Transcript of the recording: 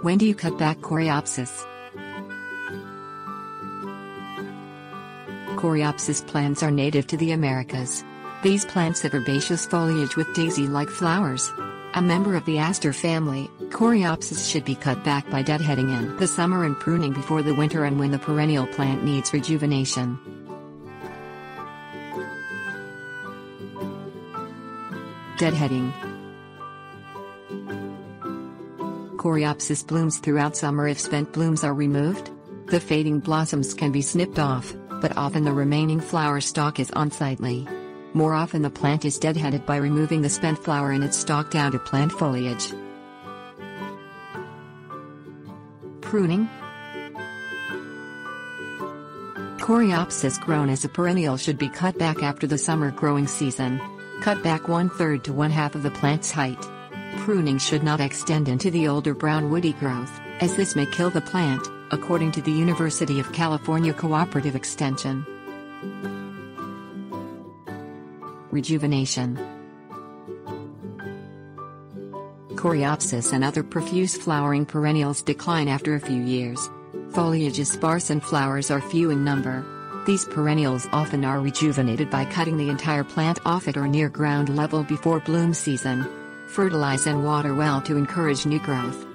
When do you cut back Coreopsis? Coreopsis plants are native to the Americas. These plants have herbaceous foliage with daisy-like flowers. A member of the Aster family, Coreopsis should be cut back by deadheading in the summer and pruning before the winter and when the perennial plant needs rejuvenation. Deadheading. Coreopsis blooms throughout summer if spent blooms are removed. The fading blossoms can be snipped off, but often the remaining flower stalk is unsightly. More often the plant is deadheaded by removing the spent flower and its stalk down to plant foliage. Pruning. Coreopsis grown as a perennial should be cut back after the summer growing season. Cut back 1/3 to 1/2 of the plant's height. Pruning should not extend into the older brown woody growth, as this may kill the plant, according to the University of California Cooperative Extension. Rejuvenation. Coreopsis and other profuse flowering perennials decline after a few years. Foliage is sparse and flowers are few in number. These perennials often are rejuvenated by cutting the entire plant off at or near ground level before bloom season. Fertilize and water well to encourage new growth.